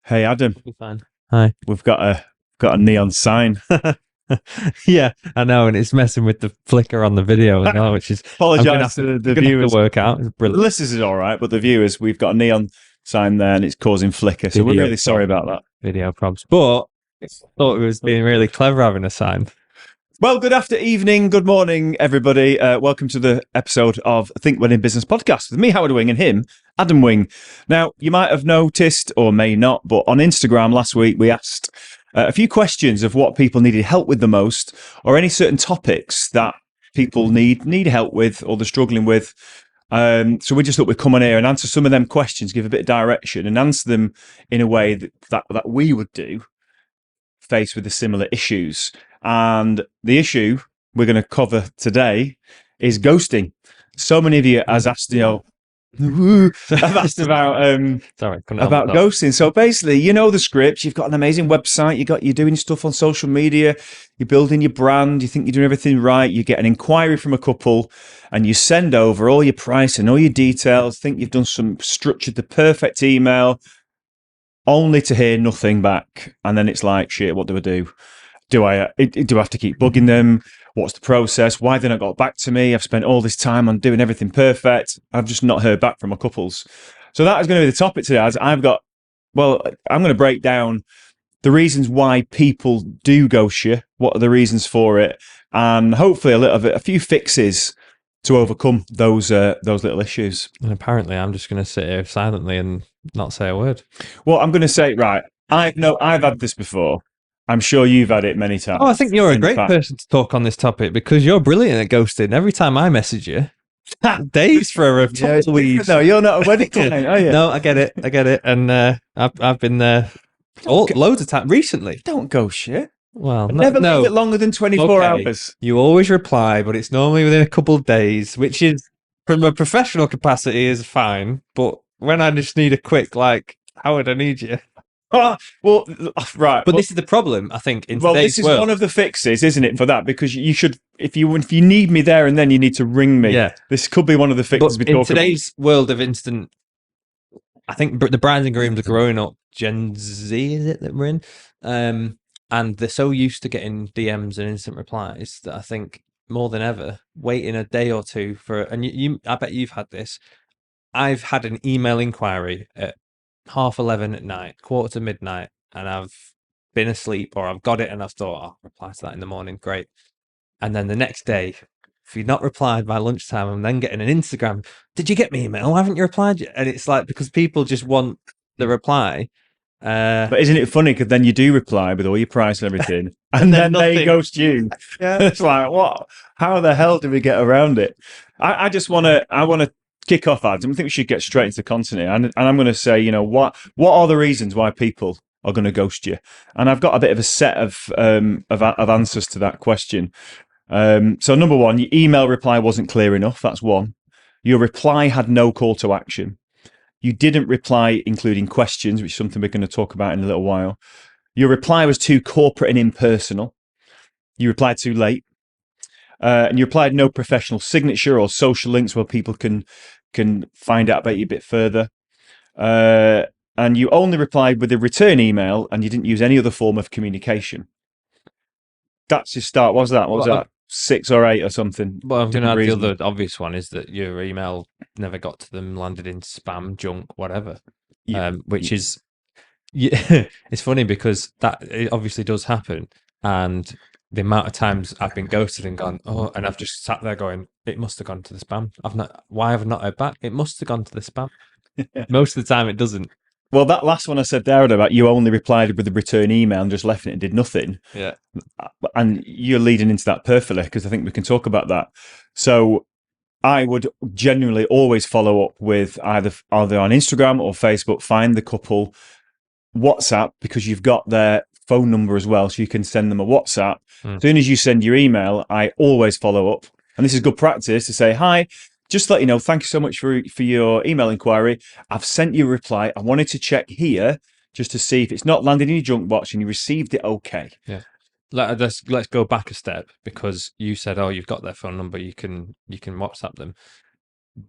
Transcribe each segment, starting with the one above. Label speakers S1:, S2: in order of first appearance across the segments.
S1: Hey Adam,
S2: Be fine. Hi.
S1: we've got a neon sign.
S2: Yeah, I know, and it's messing with the flicker on the video as well, which is
S1: Apologise to
S2: I'm
S1: the
S2: gonna have to
S1: viewers.
S2: work out. It's
S1: The
S2: brilliant.
S1: listeners is all right, but the viewers, we've got a neon sign there, and it's causing flicker. So we're
S2: Video
S1: really sorry about that.
S2: video prompts, but I thought it was being really clever having a sign.
S1: Well, good after evening, good morning, everybody. Welcome to the episode of Think Winning Business Podcast with me, Howard Wing, and him, Adam Wing. Now, you might have noticed, or may not, but on Instagram last week we asked a few questions of what people needed help with the most, or any certain topics that people need help with, or they're struggling with. So we just thought we'd come on here and answer some of them questions, give a bit of direction, and answer them in a way that we would do faced with the similar issues. And the issue we're going to cover today is ghosting. So many of you has asked, I've asked
S2: Sorry, couldn't help
S1: about
S2: myself.
S1: ghosting. So basically, you know the script. You've got an amazing website. You're doing stuff on social media. You're building your brand. You think you're doing everything right. You get an inquiry from a couple, and you send over all your price and all your details. Think you've done some structured the perfect email, only to hear nothing back. And then it's like, shit, what do I do? Do I have to keep bugging them? What's the process? Why they not got back to me? I've spent all this time on doing everything perfect. I've just not heard back from my couples. So that is going to be the topic today. As I'm going to break down the reasons why people do ghost you. What are the reasons for it? And hopefully a few fixes to overcome those little issues.
S2: And apparently, I'm just gonna sit here silently and not say a word.
S1: Well, I'm going to say, right, I've had this before. I'm sure you've had it many times.
S2: Oh, I think you're a
S1: in
S2: great
S1: fact.
S2: person to talk on this topic because you're brilliant at ghosting. Every time I message you, days for a tumbleweed.
S1: No, you're not a wedding client, are you?
S2: No, I get it, and I've been there loads of times recently.
S1: Don't go shit.
S2: Well,
S1: Never
S2: no,
S1: leave it longer than 24
S2: okay.
S1: hours.
S2: You always reply, but it's normally within a couple of days, which is from a professional capacity is fine. But when I just need a quick, like, how would I need you?
S1: Well, right.
S2: But this is the problem, I think, in today's
S1: this is
S2: world.
S1: one of the fixes, isn't it, for that? Because you should, if you need me there and then, you need to ring me.
S2: Yeah.
S1: This could be one of the fixes
S2: But
S1: we
S2: in
S1: talk about.
S2: today's world of instant, I think the brides and grooms are growing up. Gen Z, is it that we're in? And they're so used to getting DMs and instant replies that I think more than ever, waiting a day or two for, and I bet you've had this. I've had an email inquiry at 11:30 at night, quarter to midnight, and I've been asleep or I've got it and I've thought, I'll reply to that in the morning. Great. And then the next day, if you've not replied by lunchtime, I'm then getting an Instagram. Did you get my email? Haven't you replied yet? And it's like, because people just want the reply.
S1: But isn't it funny? Because then you do reply with all your price and everything, and then they
S2: nothing.
S1: ghost you.
S2: Yeah.
S1: It's like, what? How the hell do we get around it? I want to kick off, Adam. I think we should get straight into content here, and I'm going to say, what are the reasons why people are going to ghost you? And I've got a bit of a set of answers to that question. So number one, your email reply wasn't clear enough. That's one. Your reply had no call to action. You didn't reply including questions, which is something we're going to talk about in a little while. Your reply was too corporate and impersonal. You replied too late. And you replied no professional signature or social links where people can find out about you a bit further. And you only replied with a return email, and you didn't use any other form of communication. That's your start. What was that? What was that? 6 or 8 or something?
S2: Well, I'm going to add
S1: Different
S2: the
S1: reasons.
S2: other obvious one is that your email never got to them, landed in spam, junk, whatever. Which is, yeah, it's funny because that it obviously does happen, and the amount of times I've been ghosted and gone, oh, and I've just sat there going, it must have gone to the spam. Why have I not heard back? It must have gone to the spam. Most of the time, it doesn't.
S1: Well, that last one I said there about you only replied with a return email and just left it and did nothing.
S2: Yeah.
S1: And you're leading into that perfectly, because I think we can talk about that. So I would genuinely always follow up with either on Instagram or Facebook, find the couple, WhatsApp, because you've got their phone number as well, so you can send them a WhatsApp. As soon as you send your email, I always follow up. And this is good practice to say, hi, just to let you know, thank you so much for your email inquiry. I've sent you a reply. I wanted to check here just to see if it's not landed in your junk box and you received it okay.
S2: Yeah. Let's go back a step, because you said, oh, you've got their phone number, you can WhatsApp them.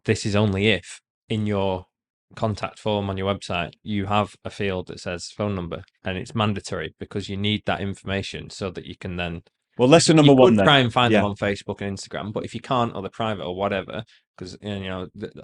S2: This is only if in your contact form on your website, you have a field that says phone number, and it's mandatory because you need that information so that you can then.
S1: Well, lesson
S2: You
S1: number one
S2: could
S1: then.
S2: try and find them
S1: Yeah.
S2: on Facebook and Instagram, but if you can't, or they're private or whatever, because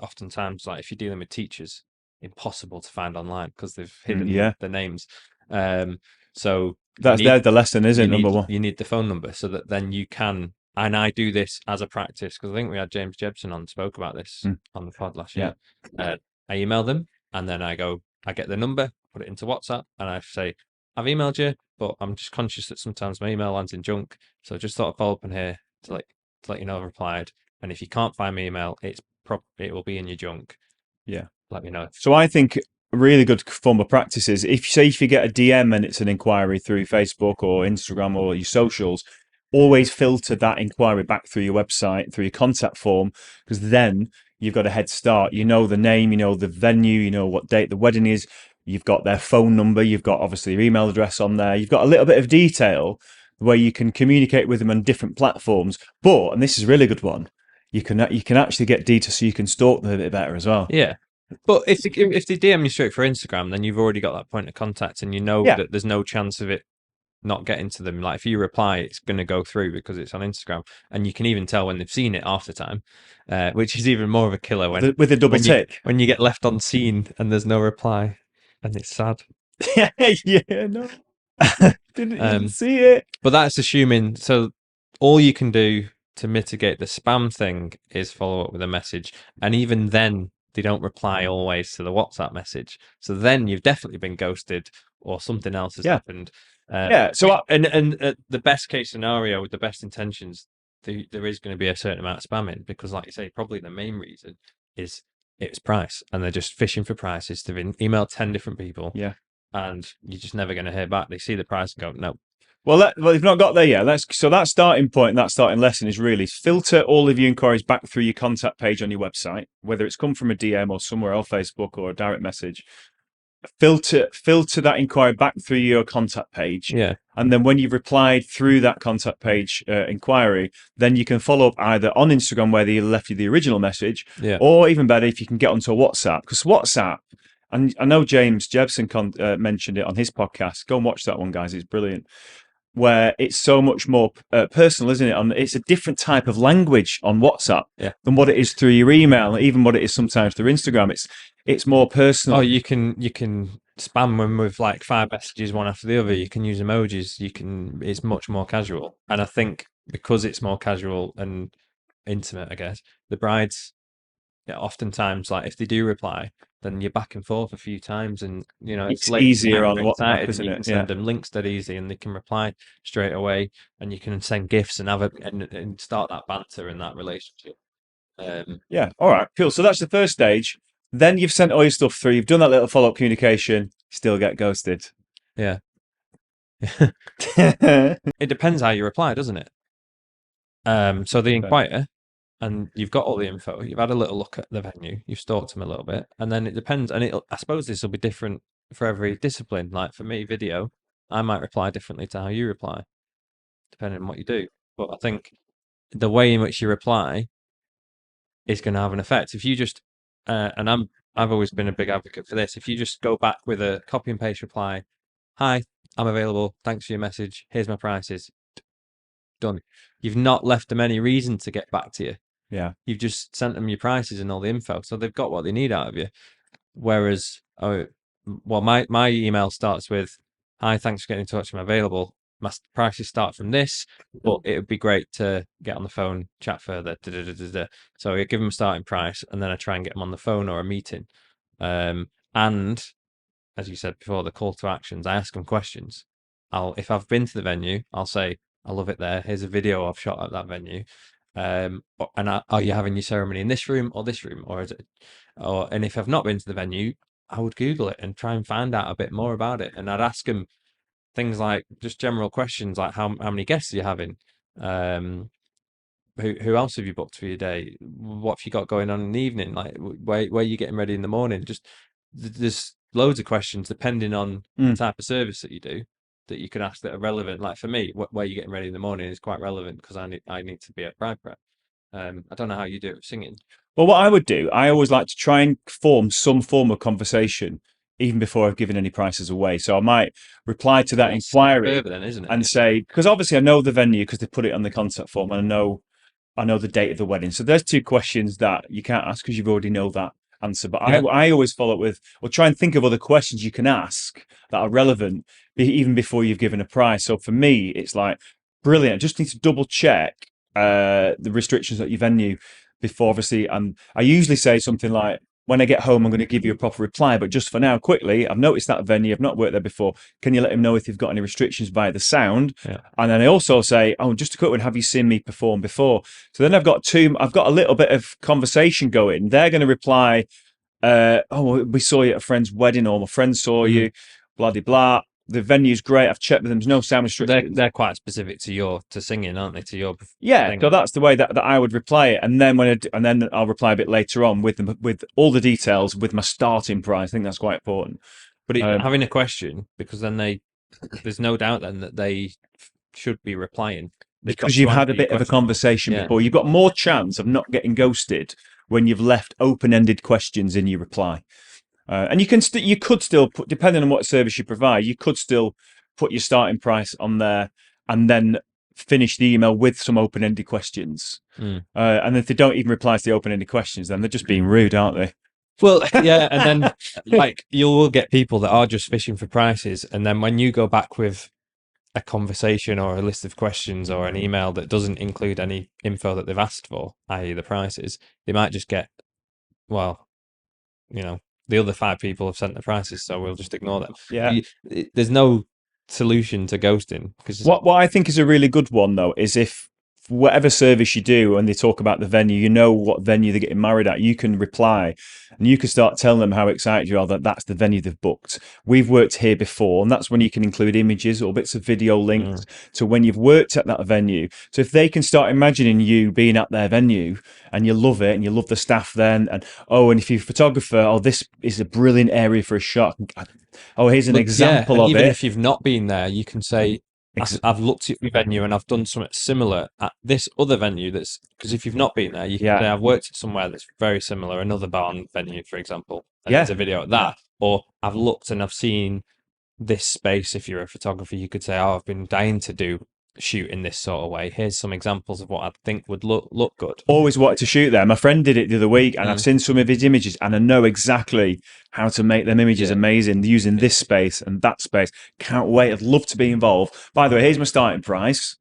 S2: oftentimes, like if you're dealing with teachers, impossible to find online because they've hidden
S1: Yeah.
S2: the names. Um, so you
S1: That's
S2: need
S1: there. The lesson, isn't it? Number one.
S2: you need the phone number so that then you can. And I do this as a practice because I think we had James Jebson on spoke about this
S1: Mm,
S2: on the pod last
S1: yeah.
S2: year. I email them and then I get the number, put it into WhatsApp, and I say, I've emailed you, but I'm just conscious that sometimes my email lands in junk. So I just thought I'd follow up on here to let you know I've replied. And if you can't find my email, it will be in your junk.
S1: Yeah.
S2: Let me know.
S1: So I think a really good form of practice is if you get a DM and it's an inquiry through Facebook or Instagram or your socials, always filter that inquiry back through your website, through your contact form, because then you've got a head start. You know the name, you know the venue, you know what date the wedding is, you've got their phone number, you've got obviously their email address on there, you've got a little bit of detail where you can communicate with them on different platforms. But, and this is a really good one, you can actually get details so you can stalk them a bit better as well.
S2: Yeah. But if they DM you straight for Instagram, then you've already got that point of contact, and you know
S1: Yeah.
S2: that there's no chance of it not getting to them. Like if you reply, it's going to go through because it's on Instagram, and you can even tell when they've seen it half the time, which is even more of a killer
S1: With a double tick.
S2: when you get left on scene and there's no reply, and it's sad.
S1: Yeah, no, didn't even see it.
S2: But that's assuming. So all you can do to mitigate the spam thing is follow up with a message, and even then they don't reply always to the WhatsApp message. So then you've definitely been ghosted, or something else has
S1: Yeah,
S2: happened.
S1: yeah. So
S2: And the best case scenario with the best intentions, there is going to be a certain amount of spamming because, like you say, probably the main reason is it's price, and they're just fishing for prices. They've emailed 10 different people,
S1: yeah.
S2: and you're just never going to hear back. They see the price and go, no.
S1: Well, you've not got there yet. So that starting point, that starting lesson is really filter all of your inquiries back through your contact page on your website, whether it's come from a DM or somewhere else, Facebook or a direct message. Filter that inquiry back through your contact page.
S2: Yeah.
S1: And then when you've replied through that contact page inquiry, then you can follow up either on Instagram where they left you the original message,
S2: Yeah.
S1: or even better, if you can get onto WhatsApp. Because WhatsApp, and I know James Jebson mentioned it on his podcast. Go and watch that one, guys. It's brilliant. Where it's so much more personal, isn't it? It's a different type of language on WhatsApp
S2: Yeah.
S1: than what it is through your email, even what it is sometimes through Instagram. It's more personal.
S2: Oh, you can spam them with like 5 messages one after the other. You can use emojis. It's much more casual. And I think because it's more casual and intimate, I guess, the brides, yeah, oftentimes, like if they do reply, then you're back and forth a few times, and it's
S1: It's
S2: late
S1: easier
S2: night,
S1: on
S2: they're
S1: WhatsApp,
S2: excited, and
S1: isn't
S2: you
S1: it?
S2: can
S1: Yeah.
S2: send them links that easy, and they can reply straight away, and you can send gifts and and start that banter and that relationship.
S1: Yeah. All right. Cool. So that's the first stage. Then you've sent all your stuff through. You've done that little follow up communication. Still get ghosted.
S2: Yeah.
S1: Yeah.
S2: It depends how you reply, doesn't it? So the inquire, and you've got all the info. You've had a little look at the venue. You've stalked them a little bit, and then it depends. And I suppose this will be different for every discipline. Like for me, video, I might reply differently to how you reply, depending on what you do. But I think the way in which you reply is going to have an effect. If you just, and I've always been a big advocate for this. If you just go back with a copy and paste reply, "Hi, I'm available. Thanks for your message. Here's my prices." Done. You've not left them any reason to get back to you.
S1: Yeah.
S2: You've just sent them your prices and all the info, so they've got what they need out of you. Whereas, my email starts with, "Hi, thanks for getting in touch. I'm available. My prices start from this, but it would be great to get on the phone, chat further." Da, da, da, da, da. So I give them a starting price, and then I try and get them on the phone or a meeting. And as you said before, the call to actions, I ask them questions. If I've been to the venue, I'll say, "I love it there. Here's a video I've shot at that venue. Are you having your ceremony in this room or this room, or is it?" And if I've not been to the venue, I would Google it and try and find out a bit more about it. And I'd ask them things like just general questions like how many guests are you having? Who else have you booked for your day? What have you got going on in the evening? Like where are you getting ready in the morning? Just there's loads of questions depending on the type of service that you do that you can ask that are relevant. Like for me, where you getting ready in the morning is quite relevant because I need to be at bride prep. I don't know how you do it with singing.
S1: Well, what I would do, I always like to try and form some form of conversation even before I've given any prices away. So I might reply to that
S2: It's a step
S1: inquiry
S2: further then, isn't it?
S1: and say, because obviously I know the venue because they put it on the contact form and I know the date of the wedding. So there's two questions that you can't ask because you've already know that answer. But
S2: Yeah.
S1: I always follow up with, or try and think of other questions you can ask that are relevant even before you've given a price. So for me, it's like, brilliant. I just need to double check the restrictions at your venue before, obviously. And I usually say something like, when I get home, I'm going to give you a proper reply. But just for now, quickly, I've noticed that venue. I've not worked there before. Can you let him know if you've got any restrictions via the sound?
S2: Yeah.
S1: And then I also say, oh, just a quick one. Have you seen me perform before? So then I've got a little bit of conversation going. They're going to reply, oh, we saw you at a friend's wedding, or my friend saw you, blah, blah, blah. The venue's great. I've checked with them. There's no sound restrictions.
S2: They're quite specific to singing, aren't they? To your
S1: Yeah,
S2: thing.
S1: so that's the way that I would reply it, and then and then I'll reply a bit later on with all the details with my starting price. I think that's quite important.
S2: But having a question, because then there's no doubt then that they should be replying.
S1: Because you've had a bit of a conversation before. You've got more chance of not getting ghosted when you've left open-ended questions in your reply. And you could still put, depending on what service you provide, you could still put your starting price on there and then finish the email with some open-ended questions. And if they don't even reply to the open-ended questions, then they're just being rude, aren't they?
S2: Well, yeah, and then like you will get people that are just fishing for prices, and then when you go back with a conversation or a list of questions or an email that doesn't include any info that they've asked for, i.e. the prices, they might just get, well, the other 5 people have sent the prices, so we'll just ignore them.
S1: Yeah.
S2: There's no solution to ghosting.
S1: What I think is a really good one, though, is if whatever service you do and they talk about the venue, you know what venue they're getting married at, you can reply and you can start telling them how excited you are that that's the venue they've booked. We've worked here before, and that's when you can include images or bits of video links to when you've worked at that venue. So if they can start imagining you being at their venue and you love it and you love the staff then, and if you're a photographer, oh, this is a brilliant area for a shot. Oh, here's an example of
S2: even
S1: it.
S2: if you've not been there, you can say, I've looked at your venue and I've done something similar at this other venue. Because if you've not been there, you can say, I've worked at somewhere that's very similar, another barn venue, for example. And there's a video at that. Or I've looked and I've seen this space. If you're a photographer, you could say, oh, I've been dying to shoot in this sort of way. Here's some examples of what I think would look good.
S1: Always wanted to shoot there. My friend did it the other week, and I've seen some of his images, and I know exactly how to make them images amazing using this space and that space. Can't wait. I'd love to be involved. By the way, here's my starting price.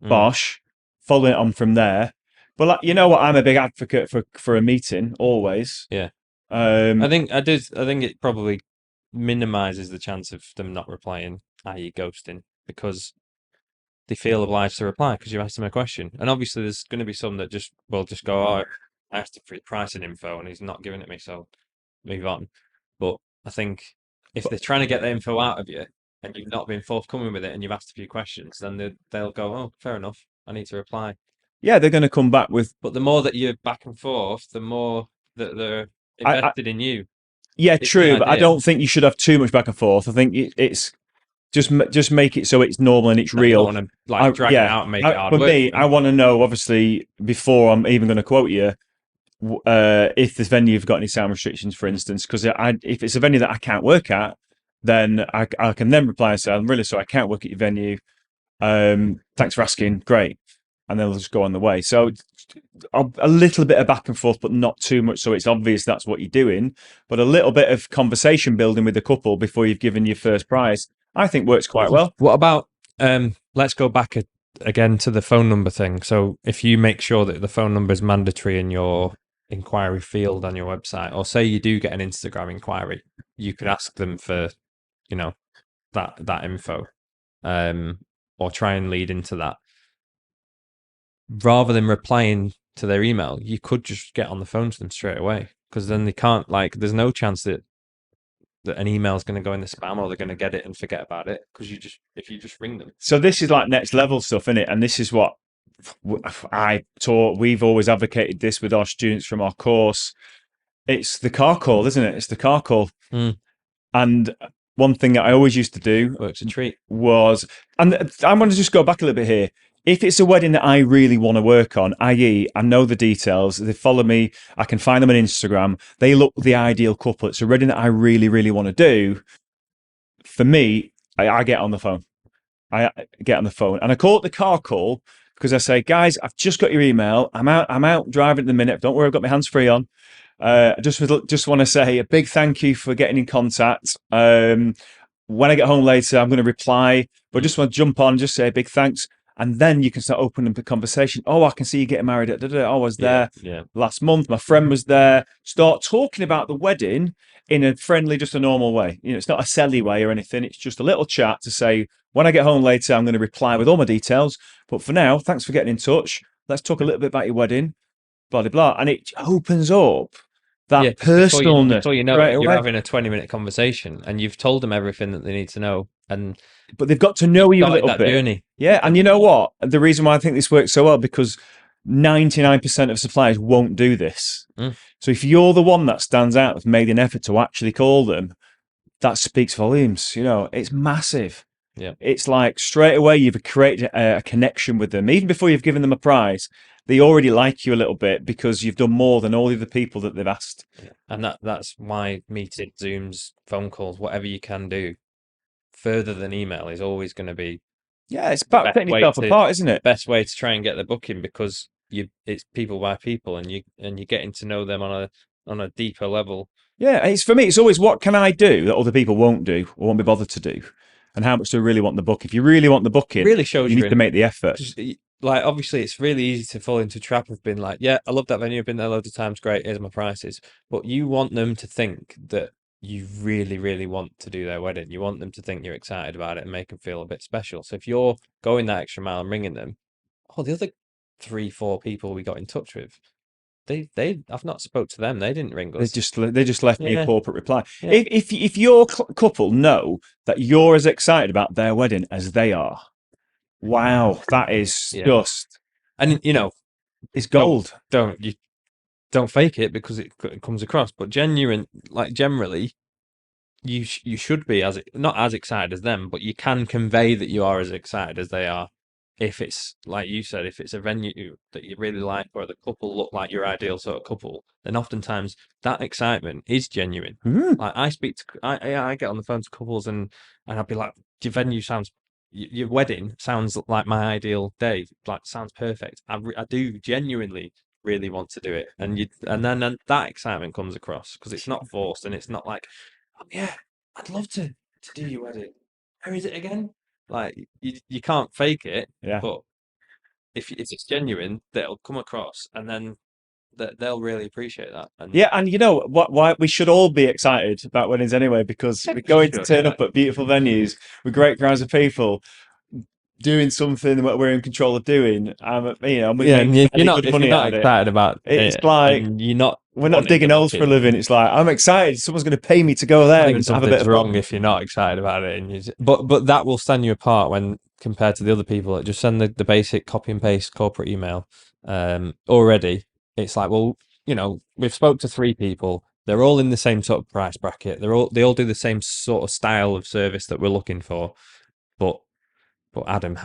S1: Bosh. Following it on from there. But you know what? I'm a big advocate for a meeting always.
S2: Yeah.
S1: I
S2: think it probably minimises the chance of them not replying, i.e. ghosting, because they feel obliged to reply because you asked them a question. And obviously there's going to be some that will just go, oh, I asked him for his pricing info and he's not giving it me, so move on. But I think if they're trying to get the info out of you and you've not been forthcoming with it and you've asked a few questions, then they'll go, oh, fair enough, I need to reply.
S1: Yeah, they're going to come back with...
S2: But the more that you're back and forth, the more that they're invested in you.
S1: Yeah, true, but I don't think you should have too much back and forth. I think it's... Just make it so it's normal and it's real.
S2: You don't want to drag it out and make it hard
S1: for
S2: work.
S1: me, I want to know, obviously, before I'm even going to quote you, if this venue have got any sound restrictions, for instance, because if it's a venue that I can't work at, then I can then reply and say, I'm really sorry, I can't work at your venue. Thanks for asking. Great. And then they'll just go on the way. So a little bit of back and forth, but not too much, so it's obvious that's what you're doing. But a little bit of conversation building with the couple before you've given your first prize, I think works quite well.
S2: What about, let's go back again to the phone number thing. So if you make sure that the phone number is mandatory in your inquiry field on your website, or say you do get an Instagram inquiry, you could ask them for, that info, or try and lead into that. Rather than replying to their email, you could just get on the phone to them straight away, because then they can't, there's no chance that an email is going to go in the spam, or they're going to get it and forget about it, because if you just ring them.
S1: So this is like next level stuff, isn't it? And this is what I taught. We've always advocated this with our students from our course. It's the car call, isn't it? It's the car call. And one thing that I always used to do
S2: Works a treat.
S1: was, and I want to just go back a little bit here. if it's a wedding that I really want to work on, i.e., I know the details, they follow me, I can find them on Instagram, they look the ideal couple, it's a wedding that I really, really want to do, for me, I get on the phone. I get on the phone and I call it the car call because I say, guys, I've just got your email. I'm out driving at the minute. Don't worry, I've got my hands free on. I just want to say a big thank you for getting in contact. When I get home later, I'm going to reply, but just want to jump on, just say a big thanks. And then you can start opening the conversation. Oh, I can see you getting married. I was there last month. My friend was there. Start talking about the wedding in a friendly, just a normal way. It's not a selly way or anything. It's just a little chat to say, when I get home later, I'm going to reply with all my details. But for now, thanks for getting in touch. Let's talk a little bit about your wedding, blah, blah, blah. And it opens up that personalness
S2: before you know
S1: straight
S2: it, you're
S1: away.
S2: having a 20-minute conversation and you've told them everything that they need to know.
S1: But they've got to know you a little bit.
S2: Journey.
S1: Yeah, and you know what? The reason why I think this works so well, because 99% of suppliers won't do this. So if you're the one that stands out, that's made an effort to actually call them, that speaks volumes. It's massive.
S2: Yeah.
S1: It's like straight away you've created a connection with them. Even before you've given them a prize, they already like you a little bit because you've done more than all the other people that they've asked.
S2: Yeah. And that's why meetings, Zooms, phone calls, whatever you can do further than email is always going to be.
S1: Yeah, it's about taking yourself apart, isn't it?
S2: Best way to try and get the booking, because it's people by people and you're getting to know them on a deeper level.
S1: Yeah, it's for me. It's always, what can I do that other people won't do or won't be bothered to do, and how much do I really want the book? If you really want the booking,
S2: really shows
S1: you need to make the effort.
S2: Like, obviously, it's really easy to fall into a trap of being like, yeah, I love that venue, I've been there loads of times, great, here's my prices. But you want them to think that you really, really want to do their wedding. You want them to think you're excited about it and make them feel a bit special. So if you're going that extra mile and ringing them, the other 3-4 people we got in touch with, I've not spoke to them. They didn't ring us.
S1: They just left me a corporate reply. Yeah. If your couple know that you're as excited about their wedding as they are, wow, that is just,
S2: and
S1: it's gold.
S2: Don't fake it because it comes across. But generally, you should be not as excited as them, but you can convey that you are as excited as they are. If it's like you said, if it's a venue that you really like, or the couple look like your ideal sort of couple, then oftentimes that excitement is genuine. Like I get on the phone to couples and I'll be like, your wedding sounds like my ideal day. Like, sounds perfect. I do genuinely really want to do it, and then that excitement comes across because it's not forced and it's not like, oh yeah, I'd love to do your wedding. Where is it again? Like, you can't fake it.
S1: Yeah.
S2: But if it's genuine, that'll come across, and then they'll really appreciate that.
S1: And you know what? Why we should all be excited about weddings anyway, because we're going to turn up at beautiful venues with great crowds of people, doing something that we're in control of doing.
S2: If you're not excited about it,
S1: it's like we're not digging holes for a living. It's like, I'm excited. Someone's going to pay me to go there and have a bit of
S2: wrong if you're not excited about it. But that will stand you apart when compared to the other people that just send the basic copy and paste corporate email. Already, it's like, well, we've spoke to 3 people. They're all in the same sort of price bracket. They all do the same sort of style of service that we're looking for. But Adam,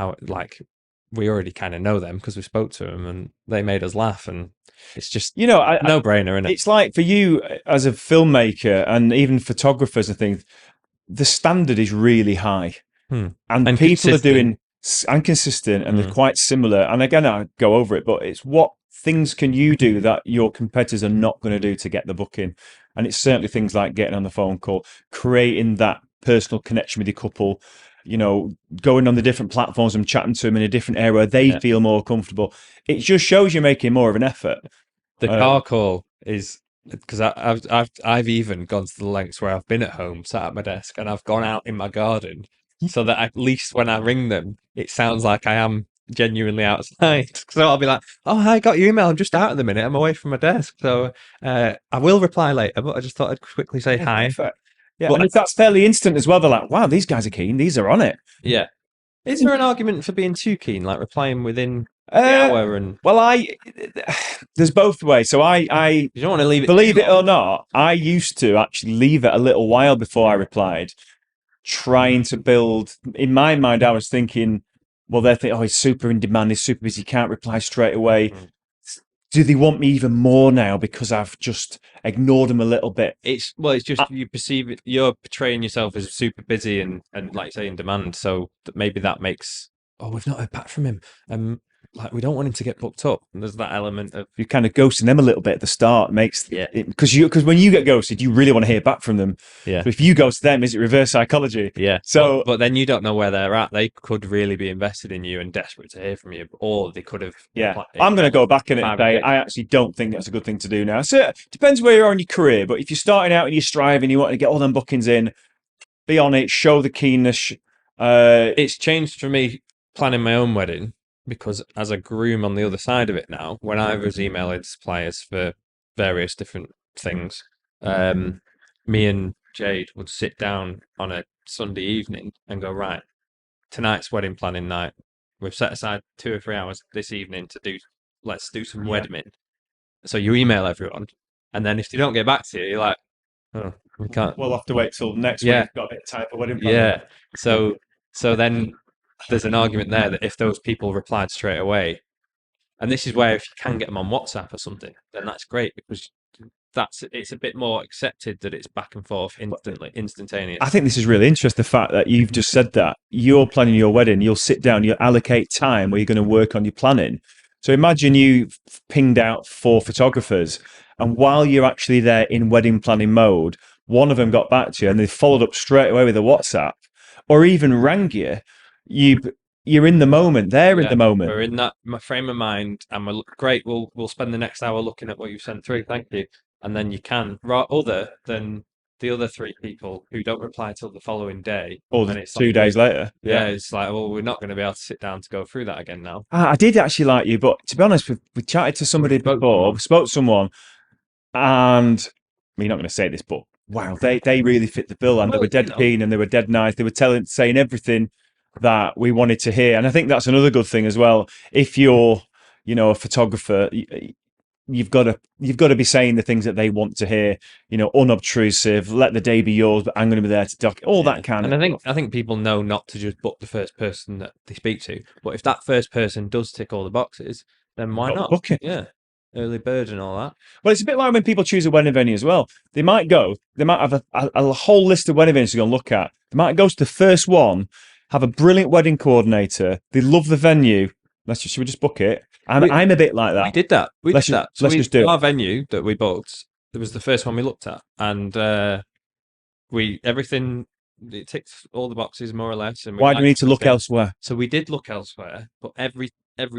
S2: we already kind of know them because we spoke to them and they made us laugh, and it's just no brainer, isn't it?
S1: It's like, for you as a filmmaker and even photographers and things, the standard is really high, and people are doing and consistent, and they're quite similar. And again, I go over it, but it's what things can you do that your competitors are not going to do to get the booking. And it's certainly things like getting on the phone call, creating that personal connection with your couple, going on the different platforms and chatting to them in a different area where they feel more comfortable. It just shows you're making more of an effort.
S2: The car call is, because I've even gone to the lengths where I've been at home, sat at my desk, and I've gone out in my garden so that at least when I ring them, it sounds like I am genuinely outside. So I'll be like, oh, hi, I got your email. I'm just out at the minute. I'm away from my desk. So I will reply later, but I just thought I'd quickly say hi.
S1: Perfect. Yeah, but that's fairly instant as well. They're like, wow, these guys are keen. These are on it.
S2: Yeah. Is there an argument for being too keen, like replying within the hour? And
S1: there's both ways. So
S2: you don't want to leave it.
S1: Believe it or not, I used to actually leave it a little while before I replied, trying to build. In my mind, I was thinking, well, they think, oh, he's super in demand, he's super busy, can't reply straight away.
S2: Mm.
S1: Do they want me even more now because I've just ignored them a little bit?
S2: It's just you perceive it, you're portraying yourself as super busy and like you say in demand. So maybe that makes, oh, we've not heard back from him. Like we don't want him to get booked up. And there's that element of
S1: You're kind of ghosting them a little bit at the start. Makes
S2: yeah,
S1: it because when you get ghosted, you really want to hear back from them.
S2: yeah.
S1: So if you ghost them, is it reverse psychology?
S2: Yeah.
S1: So
S2: But then you don't know where they're at. They could really be invested in you and desperate to hear from you, or they could have
S1: yeah, I'm going to go back in it and
S2: five
S1: say
S2: days.
S1: I actually don't think that's a good thing to do now. So it depends where you are in your career, but if you're starting out and you're striving, you want to get all them bookings in, be on it, show the keenness.
S2: It's changed for me planning my own wedding because as a groom on the other side of it now, when I was emailing suppliers for various different things, me and Jade would sit down on a Sunday evening and go, right, tonight's wedding planning night. We've set aside 2 or 3 hours this evening to let's do some
S1: Yeah.
S2: wedding. So you email everyone, and then if they don't get back to you, you're like, oh, we can't.
S1: We'll have to wait till next
S2: Yeah.
S1: when you've got a bit of time for wedding planning.
S2: Yeah. So then there's an argument there that if those people replied straight away, and this is where if you can get them on WhatsApp or something, then that's great because it's a bit more accepted that it's back and forth instantaneous.
S1: I think this is really interesting. The fact that you've just said that you're planning your wedding, you'll sit down, you'll allocate time where you're going to work on your planning. So imagine you've pinged out 4 photographers, and while you're actually there in wedding planning mode, one of them got back to you and they followed up straight away with a WhatsApp, or even rang you. You're in the moment. They're in the moment.
S2: We're in that frame of mind, and we're great. We'll spend the next hour looking at what you've sent through. Thank you. And then you can, other than the other 3 people who don't reply till the following day,
S1: or
S2: and it's
S1: 2 days later.
S2: Yeah, it's like, well, we're not going to be able to sit down to go through that again now.
S1: I did actually like you, but to be honest, we chatted to somebody before, we spoke to someone, and you're not going to say this, but wow, they really fit the bill, and they were dead keen, and they were dead nice. They were saying everything that we wanted to hear, and I think that's another good thing as well. If you're, a photographer, you've got to be saying the things that they want to hear. Unobtrusive. Let the day be yours, but I'm going to be there to doc. All that kind
S2: and
S1: of.
S2: I think people know not to just book the first person that they speak to, but if that first person does tick all the boxes, then why not
S1: book it?
S2: Yeah. Early bird and all that.
S1: Well, it's a bit like when people choose a wedding venue as well. They might have a whole list of wedding venues to go and look at. They might go to the first one, have a brilliant wedding coordinator. They love the venue. Should we just book it? I'm a bit like that.
S2: We did that. Let's
S1: just do it.
S2: Our venue that we booked, it was the first one we looked at, and everything, it ticked all the boxes more or less. And
S1: why do we need to look elsewhere?
S2: So we did look elsewhere, but every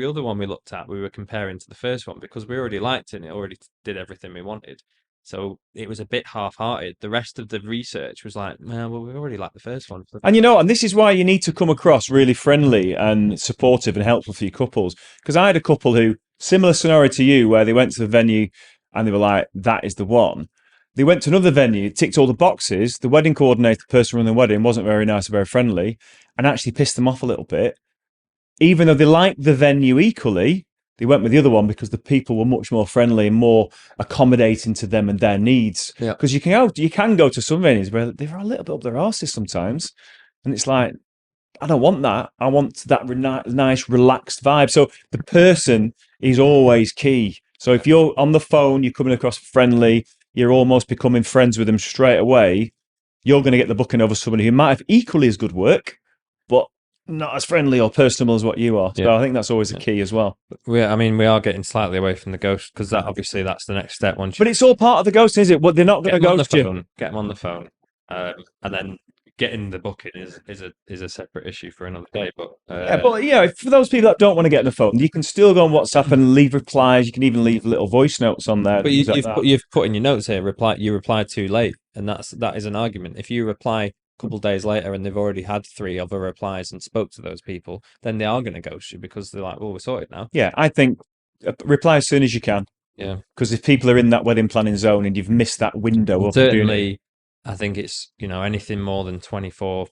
S2: other one we looked at, we were comparing to the first one because we already liked it and it already did everything we wanted. So it was a bit half-hearted. The rest of the research was like, well, we already liked the first one.
S1: And and this is why you need to come across really friendly and supportive and helpful for your couples. Because I had a couple who, similar scenario to you, where they went to the venue and they were like, that is the one. They went to another venue, ticked all the boxes. The wedding coordinator, the person running the wedding, wasn't very nice or very friendly, and actually pissed them off a little bit. Even though they liked the venue equally, they went with the other one because the people were much more friendly and more accommodating to them and their needs. Because you can go to some venues where they're a little bit up their arses sometimes, and it's like, I don't want that. I want that nice, relaxed vibe. So the person is always key. So if you're on the phone, you're coming across friendly, you're almost becoming friends with them straight away, you're going to get the booking over somebody who might have equally as good work, but not as friendly or personal as what you are. So I think that's always a key as well.
S2: We are getting slightly away from the ghost because that's the next step.
S1: But it's all part of the ghosting, is it? What, they're not going to ghost you.
S2: Get them on the phone, and then getting the booking is a separate issue for another day. But
S1: for those people that don't want to get on the phone, you can still go on WhatsApp and leave replies. You can even leave little voice notes on there.
S2: But you've put in your notes here, you replied too late, and that is an argument. If you reply couple of days later and they've already had 3 other replies and spoke to those people, then they are going to ghost you because they're like, well, we're sorted now.
S1: Yeah, I think reply as soon as you can.
S2: Yeah.
S1: Because if people are in that wedding planning zone and you've missed that window of
S2: certainly, I think it's, anything more than 24,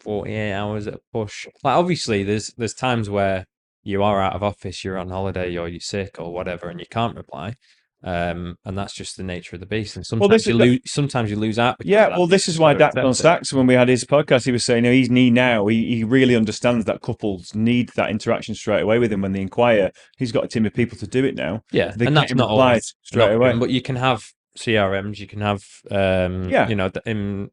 S2: 48 hours at a push. Like, obviously, there's times where you are out of office, you're on holiday, or you're sick or whatever, and you can't reply. And that's just the nature of the beast. And
S1: Well,
S2: sometimes sometimes you lose out. Because of that.
S1: well, this is why Dax on Stacks, when we had his podcast, he was saying, he's now, he really understands that couples need that interaction straight away with him when they inquire. He's got a team of people to do it now.
S2: Yeah,
S1: they
S2: and that's not
S1: replied
S2: always
S1: straight away.
S2: But you can have CRMs, you can have, in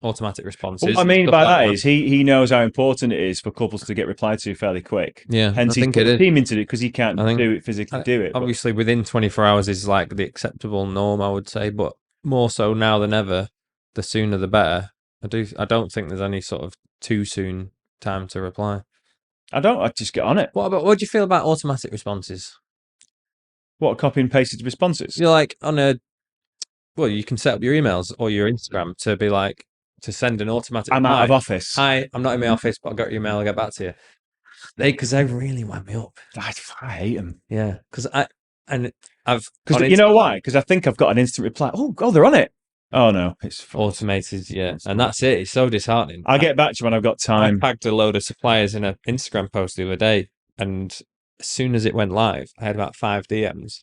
S2: automatic responses.
S1: What I mean by that is he knows how important it is for couples to get replied to fairly quick.
S2: Yeah,
S1: hence he's put the team into it because he can't do it physically.
S2: Obviously, within 24 hours is like the acceptable norm, I would say, but more so now than ever. The sooner the better. I don't think there's any sort of too soon time to reply.
S1: I just get on it.
S2: What do you feel about automatic responses?
S1: What, copy and pasted responses?
S2: You're like you can set up your emails or your Instagram to be like, to send an automatic.
S1: I'm out of office.
S2: Hi, I'm not in my office, but I got your email. I'll get back to you. Because they really wind me up.
S1: I hate them.
S2: Yeah, because
S1: you know why? Because I think I've got an instant reply. Oh, they're on it. Oh no, it's
S2: automated. Yeah, and that's it. It's so disheartening.
S1: I'll get back to you when I've got time.
S2: I tagged a load of suppliers in an Instagram post the other day, and as soon as it went live, I had about 5 DMs,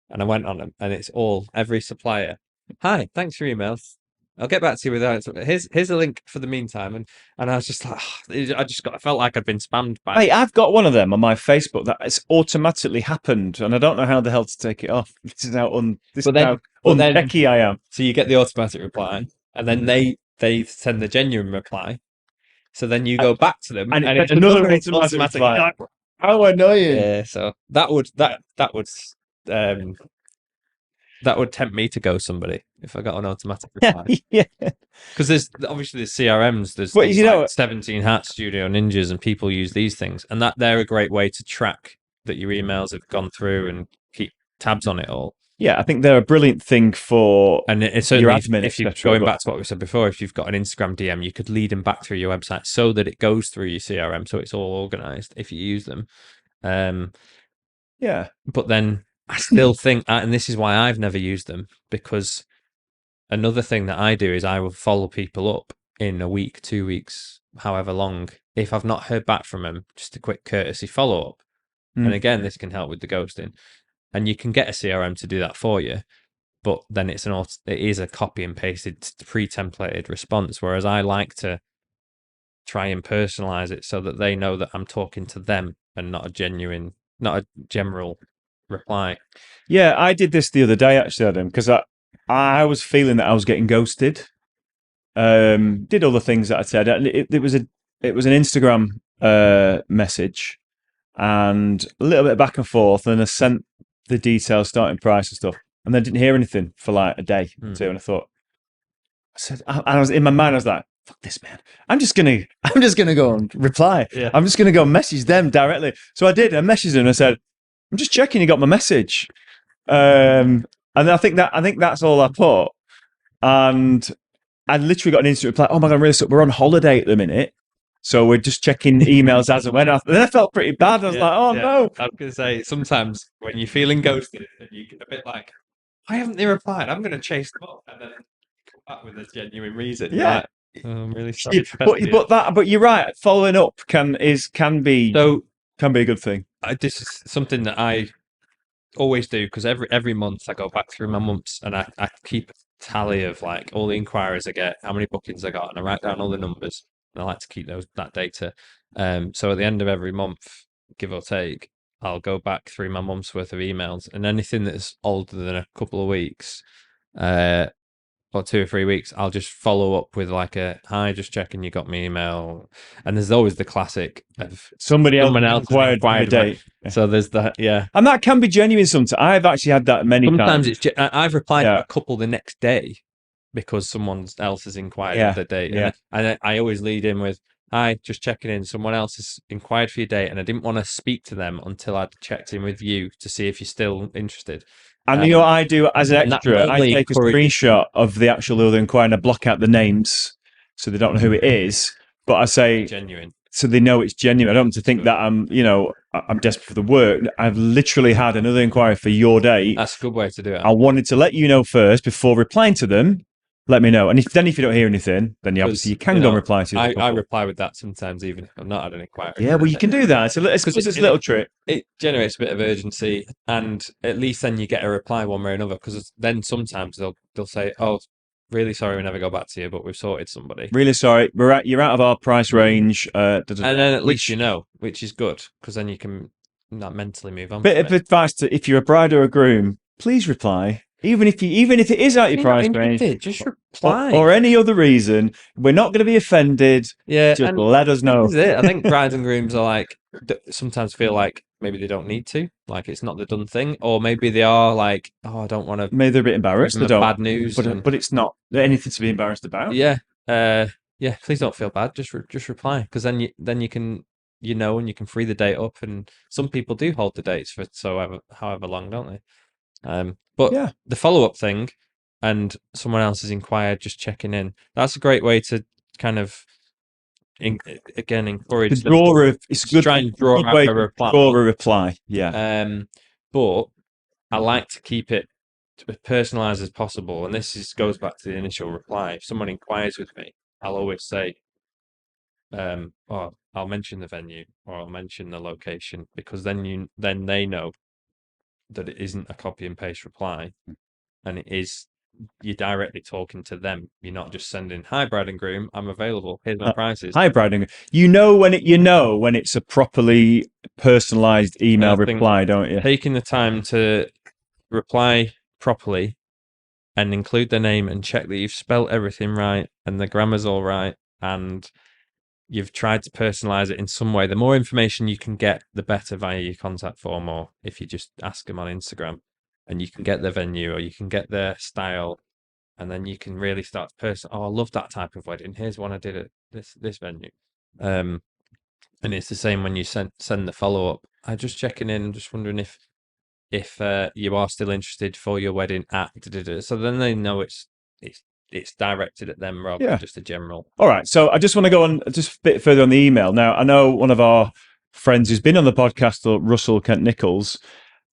S2: and I went on them, and it's every supplier. Hi, thanks for your emails. I'll get back to you with that. Here's a link for the meantime, and I was just like, I felt like I'd been spammed by.
S1: Hey, I've got one of them on my Facebook that it's automatically happened, and I don't know how the hell to take it off. This is how unpecky I am.
S2: So you get the automatic reply, and then they send the genuine reply. So then you go back to them,
S1: and it's another automatic reply. How annoying!
S2: Yeah, so that would tempt me to go somebody if I got an automatic reply.
S1: Yeah,
S2: because there's obviously the CRMs. There's 17 Hat, Studio Ninjas, and people use these things, and they're a great way to track that your emails have gone through and keep tabs on it all.
S1: Yeah, I think they're a brilliant thing for
S2: it's
S1: your admin.
S2: If you're going back to what we said before, if you've got an Instagram DM, you could lead them back through your website so that it goes through your CRM, so it's all organized if you use them.
S1: Yeah,
S2: but then I still think, and this is why I've never used them, because another thing that I do is I will follow people up in a week, 2 weeks, however long. If I've not heard back from them, just a quick courtesy follow up. And again, this can help with the ghosting. And you can get a CRM to do that for you, but then it is a copy and pasted pre-templated response. Whereas I like to try and personalize it so that they know that I'm talking to them and not a general reply.
S1: Yeah, I did this the other day actually, Adam, because I was feeling that I was getting ghosted. Did all the things that I said. It was an Instagram message and a little bit back and forth, and I sent the details, starting price and stuff, and then didn't hear anything for like a day or two. And I was in my mind, I was like, fuck this, man. I'm just gonna go and reply.
S2: Yeah.
S1: I'm just gonna go message them directly. So I did. I messaged them and I said, I'm just checking you got my message. And I think that's all I put. And I literally got an instant reply. Oh my God, I'm really sorry. We're on holiday at the minute, so we're just checking emails as and when. And I felt pretty bad. I was like, oh no.
S2: I was going to say, sometimes when you're feeling ghosted and you get a bit like, why haven't they replied? I'm going to chase them up, and then come back with a genuine reason.
S1: Yeah.
S2: Like, I'm really sorry.
S1: But you're right. Following up can be a good thing.
S2: This is something that I always do, because every month I go back through my months and I keep a tally of like all the inquiries I get, how many bookings I got, and I write down all the numbers. And I like to keep that data. So at the end of every month, give or take, I'll go back through my month's worth of emails, and anything that's older than a couple of weeks, or 2 or 3 weeks, I'll just follow up with like a, hi, just checking you got my email. And there's always the classic of
S1: someone else inquired by a date.
S2: So there's that, yeah.
S1: And that can be genuine sometimes. I've actually had that many times.
S2: I've replied to a couple the next day because someone else has inquired for the date.
S1: Yeah.
S2: And I always lead in with, hi, just checking in. Someone else has inquired for your date, and I didn't want to speak to them until I'd checked in with you to see if you're still interested.
S1: And you know what I do as an extra? I take a screenshot of the actual other inquiry and I block out the names so they don't know who it is. But I say
S2: genuine,
S1: so they know it's genuine. I don't want to think that I'm desperate for the work. I've literally had another inquiry for your date.
S2: That's a good way to do it.
S1: I wanted to let you know first before replying to them, let me know. And if you don't hear anything, then obviously
S2: Because
S1: you can go and reply to the
S2: I
S1: couple.
S2: reply with that sometimes, even if I'm not had an inquiry.
S1: Yeah, well, you can do that.
S2: Because
S1: It's a little trick.
S2: it generates a bit of urgency, and at least then you get a reply one way or another. Because then sometimes they'll say, "Oh, really sorry, we never go back to you, but we've sorted somebody."
S1: Really sorry, you're out of our price range.
S2: And then at least
S1: Which
S2: you know, which is good, because then you can not mentally move on
S1: bit
S2: from
S1: of
S2: it.
S1: advice to if you're a bride or a groom, please reply. Even if it is out
S2: If
S1: your
S2: you're not
S1: price range
S2: interested, just reply.
S1: or any other reason, we're not going to be offended.
S2: Yeah,
S1: Just
S2: and
S1: let us
S2: this
S1: know.
S2: is it. I think brides and grooms are like sometimes feel like maybe they don't need to, like it's not the done thing, or maybe they are like, oh, I don't want to
S1: Maybe they're a bit
S2: give
S1: embarrassed.
S2: them
S1: They
S2: a
S1: don't,
S2: bad news, and
S1: but it's not anything to be embarrassed about.
S2: yeah, yeah. Please don't feel bad. Just reply, because then you can and you can free the date up. And some people do hold the dates for however long, don't they? But
S1: Yeah,
S2: the follow up thing, and someone else has inquired, just checking in. That's a great way to kind of again encourage them
S1: it's
S2: to try and draw
S1: good
S2: out
S1: way
S2: a
S1: to
S2: reply.
S1: draw a reply. Yeah,
S2: But I like to keep it as personalized as possible. And goes back to the initial reply. If someone inquires with me, I'll always say, or I'll mention the venue or I'll mention the location, because then they know that it isn't a copy and paste reply, and it is you're directly talking to them. You're not just sending, "Hi, bride and groom, I'm available. Here's my prices."
S1: hi, Brad. You know when it's a properly personalized
S2: And
S1: email
S2: I think
S1: reply, don't you?
S2: taking the time to reply properly and include the name and check that you've spelt everything right and the grammar's all right and you've tried to personalize it in some way. The more information you can get, the better via your contact form, or if you just ask them on Instagram, and you can get their venue or you can get their style, and then you can really start to Oh, I love that type of wedding. Here's one I did at this venue. And it's the same when you send the follow up. I'm just checking in. I'm just wondering if you are still interested for your wedding at so then they know it's directed at them rather than just a general.
S1: All right, so I just want to go on just a bit further on the email. Now, I know one of our friends who's been on the podcast, Russell Kent Nichols.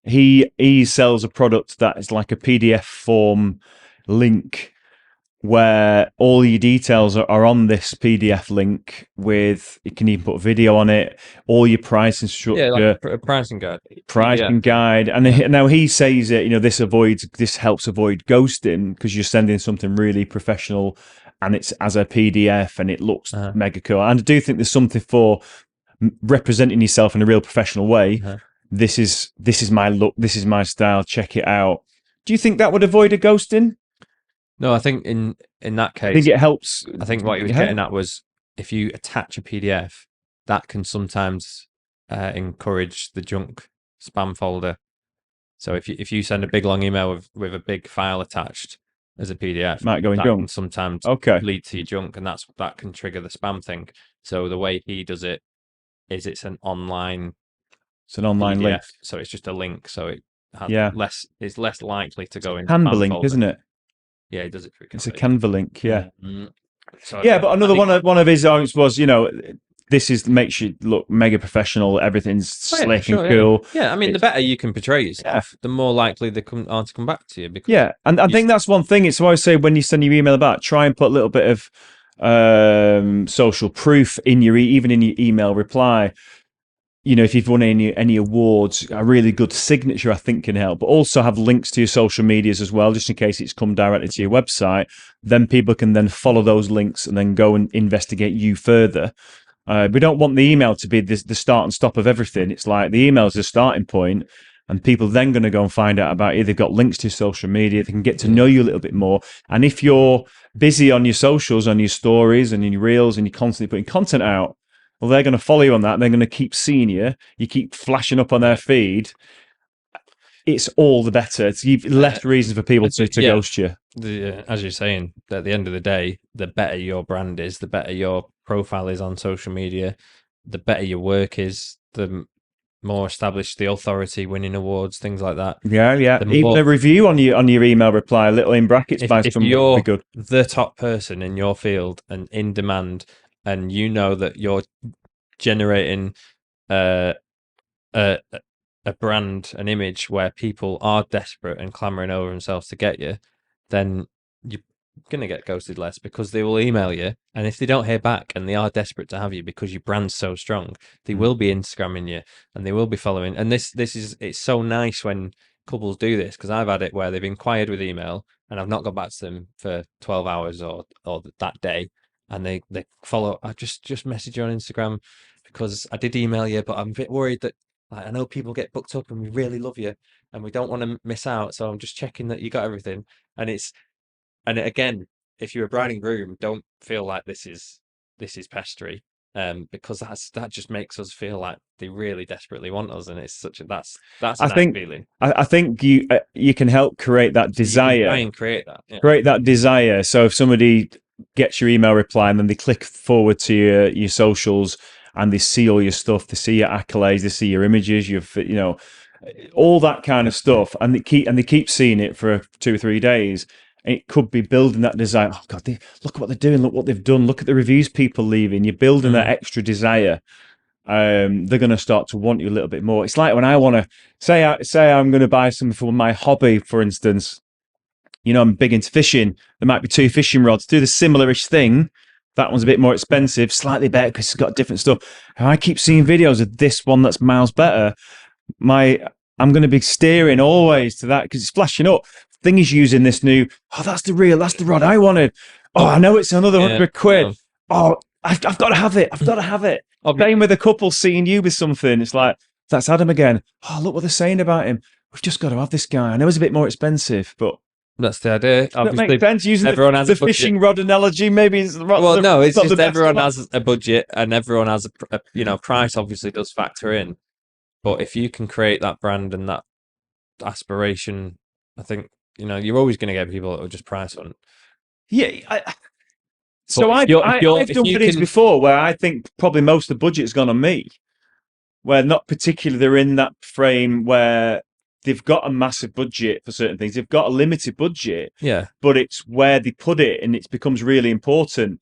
S1: He sells a product that is like a PDF form link where all your details are on this PDF link. With you can even put video on it, all your pricing structure,
S2: like a pricing guide,
S1: and now he says it. This helps avoid ghosting because you're sending something really professional, and it's as a PDF and it looks mega cool. And I do think there's something for representing yourself in a real professional way. This is my look. This is my style. Check it out. Do you think that would avoid a ghosting?
S2: No, I think in that case,
S1: I think it helps.
S2: I think what he was getting at was if you attach a PDF, that can sometimes encourage the junk spam folder. So if you send a big long email with a big file attached as a PDF,
S1: might go in
S2: that
S1: junk.
S2: can sometimes lead to your junk, and that can trigger the spam thing. So the way he does it is it's an online
S1: PDF,
S2: link, so it's just a link, so it has it's less likely to go in
S1: Canva
S2: spam
S1: link,
S2: folder.
S1: isn't it?
S2: Yeah, he does it for
S1: It's a Canva link, yeah.
S2: Mm-hmm. So
S1: but another one of his arguments was, this makes you look mega professional. Everything's slick and cool.
S2: Yeah, I mean, the better you can portray yourself, the more likely they are to come back to you. Because
S1: and I think that's one thing. It's why I say when you send your email about, try and put a little bit of social proof in even in your email reply. If you've won any awards, a really good signature I think can help. But also have links to your social medias as well, just in case it's come directly to your website. Then people can then follow those links and then go and investigate you further. We don't want the email to be the start and stop of everything. It's like the email is the starting point, and people then going to go and find out about you. They've got links to your social media. They can get to know you a little bit more. And if you're busy on your socials, on your stories and in your reels, and you're constantly putting content out, well, they're going to follow you on that. And they're going to keep seeing you. You keep flashing up on their feed. It's all the better. It's less reason for people to ghost you.
S2: As you're saying, at the end of the day, the better your brand is, the better your profile is on social media, the better your work is, the more established the authority, winning awards, things like that.
S1: Yeah. Even a review on your email reply, a little in brackets by someone would be good.
S2: The top person in your field and in demand, and you know that you're generating a brand, an image where people are desperate and clamoring over themselves to get you, then gonna get ghosted less because they will email you, and if they don't hear back and they are desperate to have you because your brand's so strong, they
S1: Mm.
S2: will be Instagramming you and they will be following. And this is it's so nice when couples do this because I've had it where they've inquired with email and I've not got back to them for 12 hours or that day, and they follow. I just message you on Instagram because I did email you, but I'm a bit worried that. Like, I know people get booked up and we really love you and we don't want to miss out. So I'm just checking that you got everything. And again, if you're a bride and groom, don't feel like this is pestery, because that just makes us feel like they really desperately want us, and it's such a that's a
S1: I
S2: nice
S1: think
S2: feeling.
S1: I think you can help create that
S2: So you can try
S1: desire.
S2: and create that. Yeah.
S1: Create that desire. So if somebody gets your email reply and then they click forward to your socials and they see all your stuff, they see your accolades, they see your images, all that kind of stuff, and they keep seeing it for 2 or 3 days. It could be building that desire. Oh God, look at what they're doing. Look what they've done. Look at the reviews people leaving. You're building that
S2: Mm.
S1: extra desire. They're going to start to want you a little bit more. It's like when I want to say I'm going to buy something for my hobby, for instance. I'm big into fishing. There might be two fishing rods. Do the similar-ish thing. That one's a bit more expensive, slightly better because it's got different stuff. And I keep seeing videos of this one that's miles better. My I'm going to be steering always to that because it's flashing up. Thing is using this new. Oh, that's the rod I wanted. Oh, I know it's another
S2: Yeah.
S1: 100 quid. Oh, I've got to have it. I've got to have it. Same with a couple seeing you with something. It's like that's Adam again. Oh, look what they're saying about him. We've just got to have this guy. I know it's a bit more expensive, but
S2: That's the idea.
S1: that makes
S2: Obviously,
S1: sense. Using
S2: everyone has a
S1: the
S2: budget.
S1: fishing rod analogy, maybe
S2: Well, no,
S1: it's
S2: it's
S1: not the
S2: just
S1: best
S2: everyone
S1: one.
S2: has a budget and everyone has price obviously does factor in. But if you can create that brand and that aspiration, I think, you're always going to get people that will just price on.
S1: Yeah.
S2: But
S1: So I've
S2: if
S1: done
S2: you
S1: videos
S2: can,
S1: before where I think probably most of the budget's gone on me, where not particularly they're in that frame where they've got a massive budget for certain things. They've got a limited budget,
S2: yeah,
S1: but it's where they put it and it becomes really important.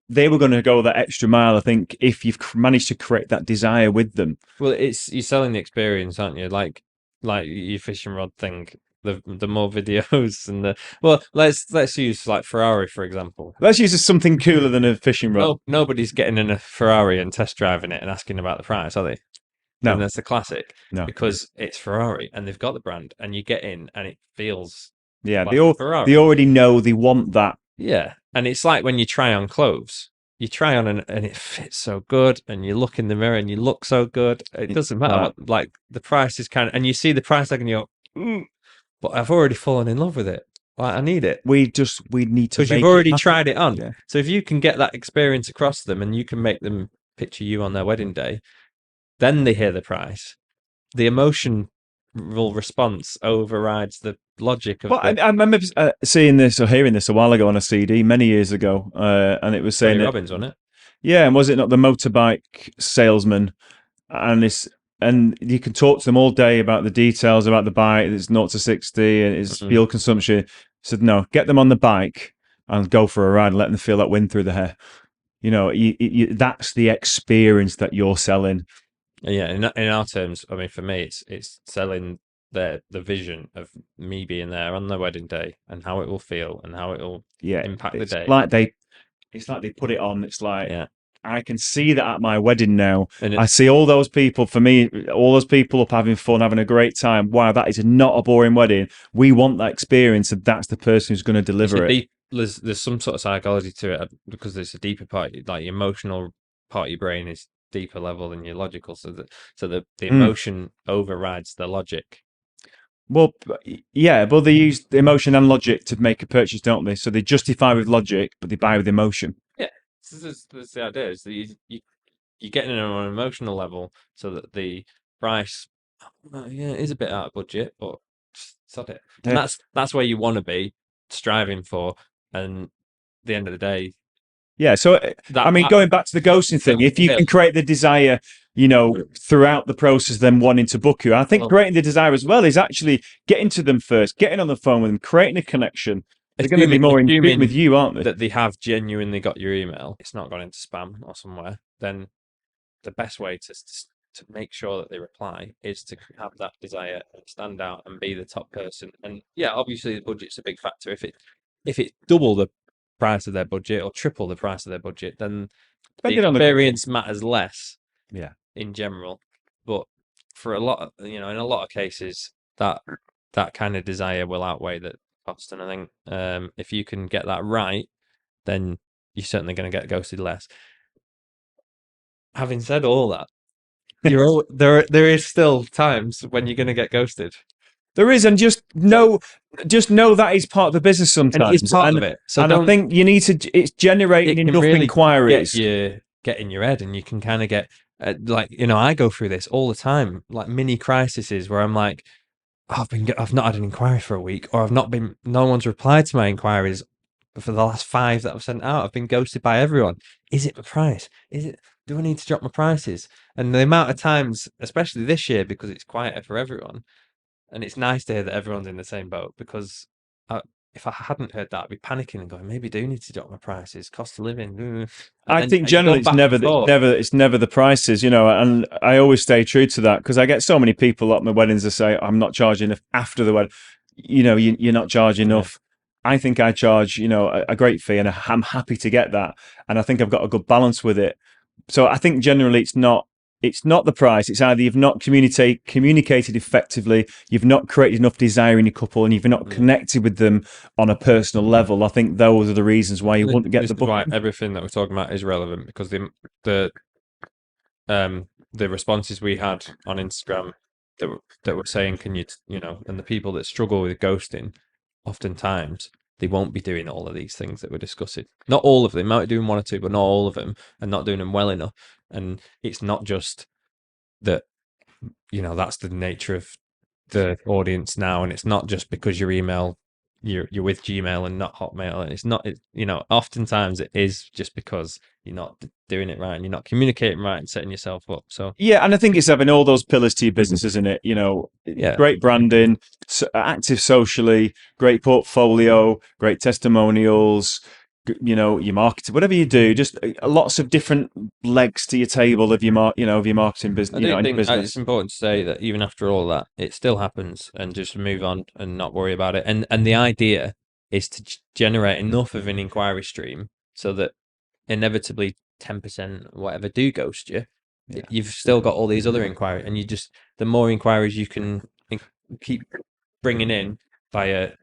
S1: They were going to go that extra mile, I think, if you've managed to create that desire with them.
S2: well, it's you're selling the experience, aren't you? Like your fishing rod thing. The more videos and let's use like Ferrari for example.
S1: Let's use something cooler than a fishing rod.
S2: No, nobody's getting in a Ferrari and test driving it and asking about the price, are they? And
S1: No,
S2: that's the classic
S1: no.
S2: because it's Ferrari and they've got the brand, and you get in and it feels
S1: Yeah,
S2: like a
S1: they
S2: Ferrari.
S1: already know they want that.
S2: Yeah, and it's like when you try on clothes. You try on and it fits so good, and you look in the mirror and you look so good. It doesn't matter
S1: That
S2: what, like the price is and you see the price tag and you go, but I've already fallen in love with it. Like I need it
S1: we need to
S2: because you've
S1: make it
S2: already
S1: happen.
S2: tried it on.
S1: Yeah.
S2: So if you can get that experience across them and you can make them picture you on their wedding day, then they hear the price. The emotional response overrides the logic of
S1: But
S2: the
S1: I remember seeing this or hearing this a while ago on a CD many years ago, and it was
S2: Tony
S1: saying that,
S2: Robbins, wasn't it?
S1: yeah, and was it not the motorbike salesman? And this, and you can talk to them all day about the details about the bike. It's 0 to 60 and its
S2: Mhm.
S1: fuel consumption. Said no, get them on the bike and go for a ride and let them feel that wind through the hair. That's the experience that you're selling.
S2: Yeah, in our terms, I mean, for me, it's selling the vision of me being there on the wedding day and how it will feel and how it will
S1: Yeah,
S2: impact the
S1: it's
S2: day.
S1: like they put it on. It's like
S2: Yeah,
S1: I can see that at my wedding now.
S2: and
S1: I
S2: it's
S1: see all those people. For me, all those people up having fun, having a great time. Wow, that is not a boring wedding. We want that experience, and that's the person who's going to
S2: it's a
S1: deliver it.
S2: deep. There's some sort of psychology to it because there's a deeper part, like your emotional part of your brain is deeper level than your logical. So the
S1: Mm.
S2: emotion overrides the logic.
S1: Well, yeah, but they use the emotion and logic to make a purchase, don't they? So they justify with logic, but they buy with emotion.
S2: Yeah, so that's the idea. Is that you're getting it on an emotional level so that the price, yeah, is a bit out of budget, but sod it. And
S1: Yeah.
S2: that's where you want to be striving for. And at the end of the day,
S1: Yeah, so I
S2: that
S1: mean,
S2: that
S1: going back to the ghosting thing,
S2: that
S1: if you
S2: will.
S1: can create the desire, throughout the process, then wanting to book you, I think
S2: Well,
S1: creating the desire as well is actually getting to them first, getting on the phone with them, creating a connection. They're going to be more in tune with
S2: assuming
S1: you, aren't they?
S2: that they have genuinely got your email, it's not gone into spam or somewhere, then the best way to make sure that they reply is to have that desire and stand out and be the top person. And yeah, obviously the budget's a big factor. if it's double the price of their budget or triple the price of their budget, then the
S1: Depending on the
S2: experience matters less
S1: yeah.
S2: in general. But for a lot of, in a lot of cases, that kind of desire will outweigh the cost. And I think if you can get that right, then you're certainly going to get ghosted less. Having said all that, there is still times when you're going to get ghosted.
S1: There is, and just know that is part of the business sometimes,
S2: and it's part of it. So
S1: I think you need to. It's generating enough
S2: really
S1: inquiries.
S2: Get in your head, and you can kind of get I go through this all the time, like mini crises where I'm like, I've not had an inquiry for a week, or no one's replied to my inquiries for the last 5 that I've sent out. I've been ghosted by everyone. Is it the price? Do I need to drop my prices? And the amount of times, especially this year, because it's quieter for everyone, and it's nice to hear that everyone's in the same boat, because if I hadn't heard that, I'd be panicking and going, maybe I do need to drop my prices, cost of living.
S1: I think generally it's never the prices, and I always stay true to that, because I get so many people at my weddings that say I'm not charging enough after the wedding. You're not charging enough. I think I charge, a great fee, and I'm happy to get that, and I think I've got a good balance with it. So I think generally it's not the price. It's either you've not communicated effectively, you've not created enough desire in your couple, and you've not connected with them on a personal level. I think those are the reasons why you wouldn't get the booking.
S2: Why everything that we're talking about is relevant, because the responses we had on Instagram that were saying, can you, and the people that struggle with ghosting, oftentimes they won't be doing all of these things that we're discussing. Not all of them, might be doing 1 or 2, but not all of them, and not doing them well enough. And it's not just that, that's the nature of the audience now, and it's not just because you're with Gmail and not Hotmail, and it's not, oftentimes it is just because you're not doing it right, and you're not communicating right, and setting yourself up. So
S1: yeah, and I think it's having all those pillars to your business, isn't it? Great branding, active socially, great portfolio, great testimonials, your marketing, whatever you do, just lots of different legs to your table of your marketing business.
S2: I think it's important to say that even after all that, it still happens, and just move on and not worry about it. And the idea is to generate enough of an inquiry stream so that inevitably 10% whatever do ghost you. Yeah. You've still got all these other inquiries, and the more inquiries you can keep bringing in via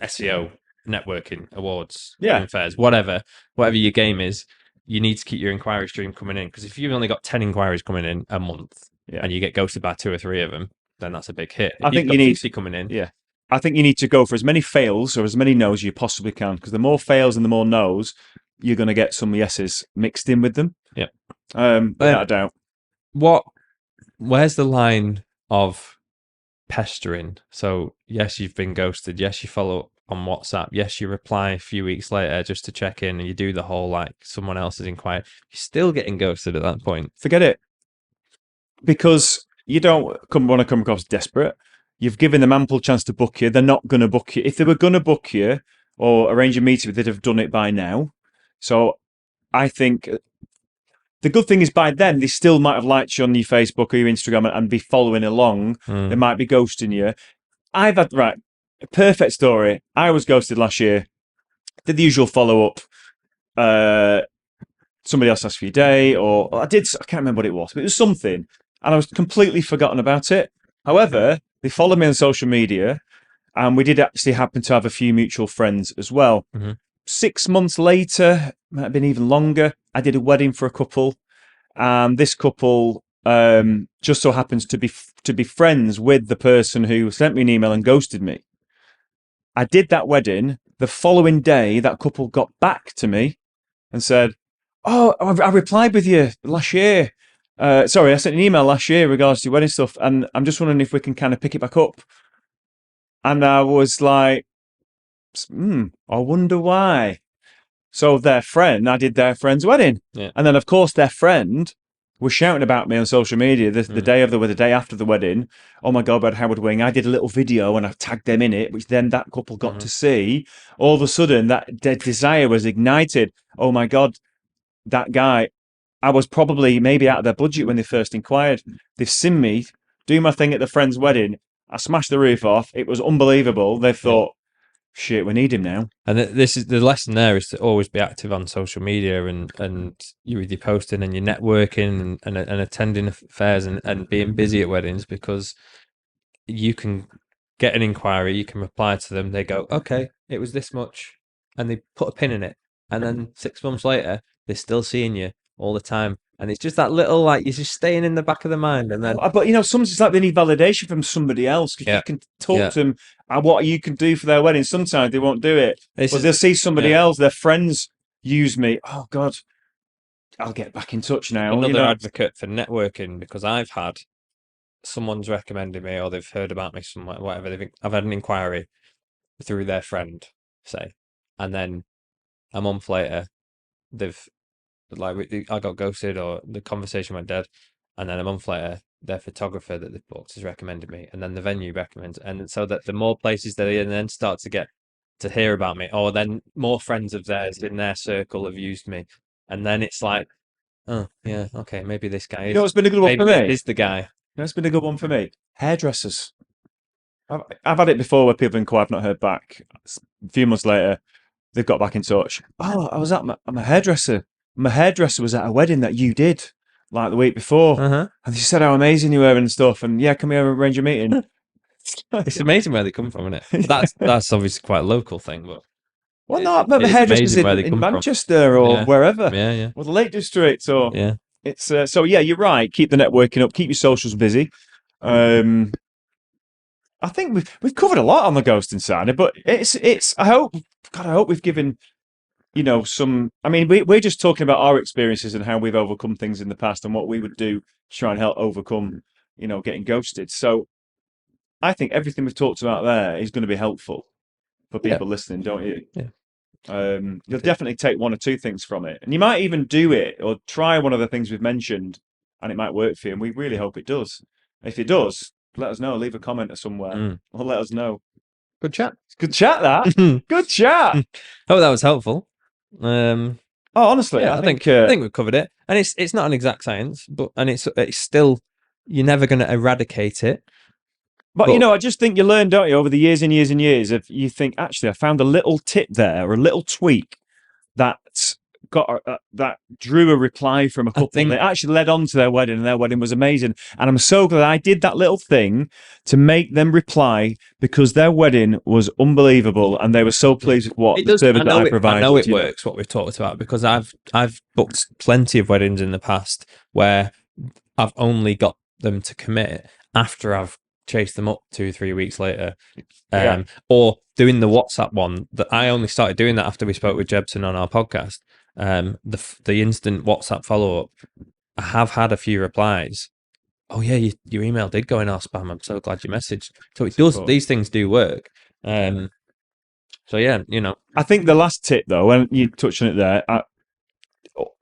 S2: SEO, networking, awards, fairs, whatever your game is, you need to keep your inquiry stream coming in, because if you've only got 10 inquiries coming in a month, and you get ghosted by 2 or 3 of them, then that's a big hit.
S1: I think you need
S2: 50 coming in.
S1: Yeah, I think you need to go for as many fails or as many no's you possibly can, because the more fails and the more no's, you're going to get some yeses mixed in with them.
S2: Yeah,
S1: without a doubt.
S2: Where's the line of pestering? So yes, you've been ghosted. Yes, you follow up on WhatsApp. Yes, you reply a few weeks later just to check in, and you do the whole like someone else is inquired. You're still getting ghosted at that point.
S1: Forget it, because you don't want to come across desperate. You've given them ample chance to book you. They're not going to book you. If they were going to book you or arrange a meeting, they'd have done it by now. So I think the good thing is by then they still might have liked you on your Facebook or your Instagram and be following along. They might be ghosting you. I've had a perfect story. I was ghosted last year. Did the usual follow up. Somebody else asked for your day, or I can't remember what it was, but it was something, and I was completely forgotten about it. However, they followed me on social media, and we did actually happen to have a few mutual friends as well. 6 months later, might have been even longer, I did a wedding for a couple, and this couple just so happens to be friends with the person who sent me an email and ghosted me. I did that wedding. The following day, that couple got back to me and said, "Oh, I replied with you last year. Sorry, I sent an email last year in regards to your wedding stuff, and I'm just wondering if we can kind of pick it back up." And I was like, I wonder why. So I did their friend's wedding.
S2: Yeah.
S1: And then, of course, their friend was shouting about me on social media the day the day after the wedding. Oh my God, we had Howard Wing. I did a little video and I tagged them in it, which then that couple got to see. All of a sudden, that desire was ignited. Oh my God, that guy. I was probably maybe out of their budget when they first inquired. They've seen me do my thing at the friend's wedding. I smashed the roof off. It was unbelievable. They thought, shit, we need him now.
S2: And this is the lesson there, is to always be active on social media, and you with your posting and your networking and attending affairs and being busy at weddings, because you can get an inquiry, you can reply to them, they go, okay, it was this much, and they put a pin in it, and then 6 months later they're still seeing you all the time, and it's just that little, like, you're just staying in the back of the mind. And then
S1: But sometimes it's like they need validation from somebody else, because you can talk to them what you can do for their wedding. Sometimes they won't do it, but they'll see somebody else, their friends use me. Oh God, I'll get back in touch now.
S2: Another advocate for networking, because I've had someone's recommended me, or they've heard about me somewhere, whatever. I've had an inquiry through their friend, say, and then a month later, I got ghosted, or the conversation went dead, and then a month later, their photographer that they've booked has recommended me, and then the venue recommends, and so that the more places they then start to get to hear about me, or then more friends of theirs in their circle have used me, and then it's like, oh yeah, okay, maybe this guy is.
S1: It's been a good one for me.
S2: Is the guy.
S1: It's been a good one for me. Hairdressers. I've had it before where people inquire, I've not heard back. A few months later, they've got back in touch. Oh, I was at I'm a hairdresser. My hairdresser was at a wedding that you did, like the week before. And they said how amazing you were and stuff. And yeah, can we arrange a meeting?
S2: It's amazing where they come from, isn't it? That's obviously quite a local thing, but
S1: well, not but the hairdressers in Manchester or wherever.
S2: Yeah.
S1: Or the Lake District, or
S2: yeah.
S1: It's so yeah, you're right. Keep the networking up. Keep your socials busy. I think we've covered a lot on the ghosting side, but it's. I hope we've given some. I mean, we're just talking about our experiences and how we've overcome things in the past and what we would do to try and help overcome getting ghosted. So I think everything we've talked about there is going to be helpful for people listening, don't you?
S2: Yeah.
S1: You'll definitely take one or two things from it, and you might even do it or try one of the things we've mentioned, and it might work for you. And we really hope it does. If it does, let us know. Leave a comment or somewhere, or let us know.
S2: Good chat.
S1: Good chat. That good chat.
S2: Oh, that was helpful.
S1: Honestly,
S2: I think we've covered it, and it's not an exact science, but it's still, you're never going to eradicate it.
S1: But I just think you learn, don't you, over the years and years and years, if you think, actually, I found a little tip there, or a little tweak that that drew a reply from a couple that actually led on to their wedding, and their wedding was amazing. And I'm so glad I did that little thing to make them reply, because their wedding was unbelievable, and they were so pleased with the service that I provided.
S2: I know it works, what we've talked about, because I've booked plenty of weddings in the past where I've only got them to commit after I've chased them up 2-3 weeks later. Or doing the WhatsApp one, that I only started doing that after we spoke with Jebson on our podcast. The instant WhatsApp follow-up, I have had a few replies. Oh yeah, your email did go in our spam. I'm so glad you messaged. So it does. These things do work. So yeah,
S1: I think the last tip, though, when you touched on it there,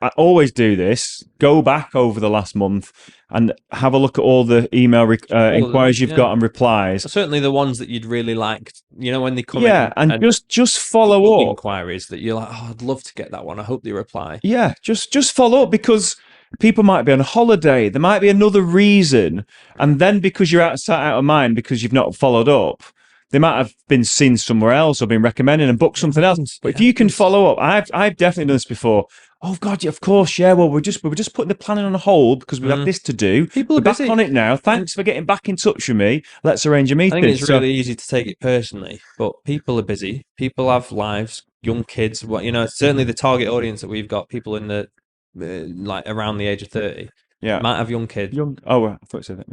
S1: I always do this. Go back over the last month and have a look at all the email inquiries you've got and replies.
S2: Certainly the ones that you'd really liked. When they come in.
S1: And just follow up.
S2: Inquiries that you're like, oh, I'd love to get that one. I hope they reply.
S1: Yeah, just follow up, because people might be on holiday. There might be another reason. And then because you're out of mind, because you've not followed up, they might have been seen somewhere else or been recommended and booked something else. But if you can follow up, I've definitely done this before. Oh God, of course, yeah. Well, we were just putting the planning on hold because we have this to do.
S2: People are
S1: back on it now. Thanks for getting back in touch with me. Let's arrange a meeting.
S2: I think it's really easy to take it personally, but people are busy. People have lives, young kids. Certainly the target audience that we've got, people in the like around the age of 30.
S1: Yeah,
S2: might have young kids.
S1: Oh, I thought you said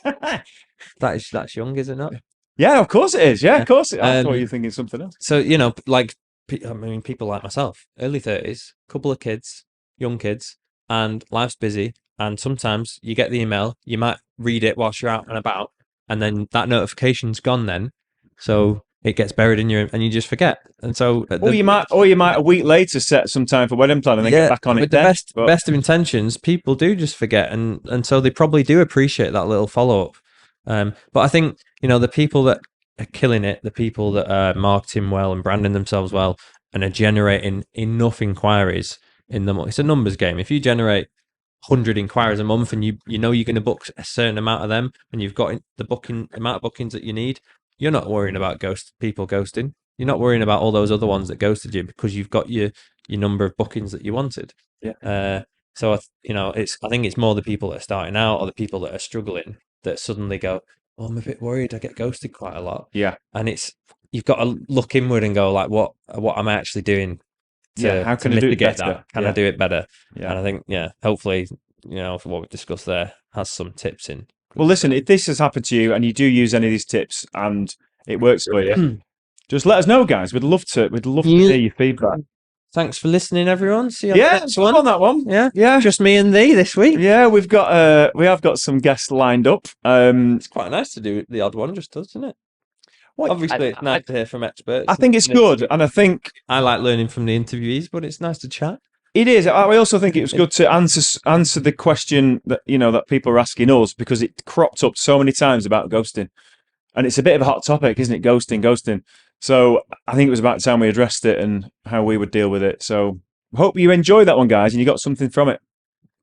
S2: that. That's young, is it not?
S1: Yeah, of course it is. Yeah, of course. I thought you were thinking something else.
S2: So people like myself, early 30s, couple of kids, young kids, and life's busy. And sometimes you get the email, you might read it whilst you're out and about, and then that notification's gone then. So it gets buried in and you just forget. And so,
S1: you might a week later set some time for wedding plan and then get back on it.
S2: With the best of intentions, people do just forget, and so they probably do appreciate that little follow up. But I think the people that are killing it, the people that are marketing well and branding themselves well and are generating enough inquiries it's a numbers game. If you generate 100 inquiries a month and you're going to book a certain amount of them, and you've got the amount of bookings that you need, you're not worrying about people ghosting. You're not worrying about all those other ones that ghosted you because you've got your number of bookings that you wanted.
S1: Yeah.
S2: So I think it's more the people that are starting out or the people that are struggling that suddenly go, "Oh, I'm a bit worried. I get ghosted quite a lot."
S1: Yeah.
S2: And you've got to look inward and go like, what am I actually doing
S1: How
S2: to
S1: can I do it
S2: mitigate
S1: better?
S2: that? Can I do it better?
S1: Yeah.
S2: And I think, hopefully, for what we've discussed there has some tips in.
S1: Well, listen, if this has happened to you and you do use any of these tips and it works for you, just let us know, guys. We'd love to hear your feedback.
S2: Thanks for listening, everyone. See you on the next one.
S1: On that one.
S2: Yeah. Just me and thee this week.
S1: Yeah, we have got some guests lined up.
S2: It's quite nice to do the odd one, just does, isn't it? Well, obviously, it's nice to hear from experts.
S1: I think it's good, and I think
S2: I like learning from the interviewees, but it's nice to chat.
S1: It is. I also think it was good to answer the question that that people are asking us, because it cropped up so many times about ghosting, and it's a bit of a hot topic, isn't it? Ghosting. So I think it was about time we addressed it and how we would deal with it. So hope you enjoyed that one, guys, and you got something from it.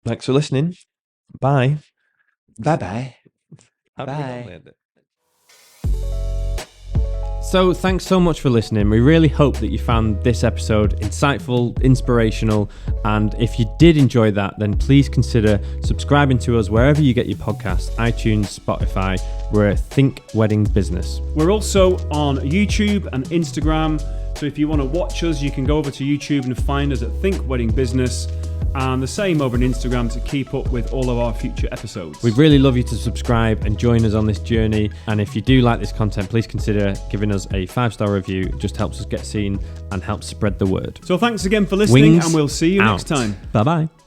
S2: Thanks for listening. Bye.
S1: Bye.
S2: Bye. So thanks so much for listening. We really hope that you found this episode insightful, inspirational, and if you did enjoy that, then please consider subscribing to us wherever you get your podcasts, iTunes, Spotify. We're Think Wedding Business.
S3: We're also on YouTube and Instagram, so if you want to watch us, you can go over to YouTube and find us at Think Wedding Business, and the same over on Instagram to keep up with all of our future episodes.
S2: We'd really love you to subscribe and join us on this journey. And if you do like this content, please consider giving us a 5-star review. It just helps us get seen and helps spread the word.
S3: So thanks again for listening,
S2: Wings
S3: and we'll see you
S2: out.
S3: next time.
S2: Bye-bye.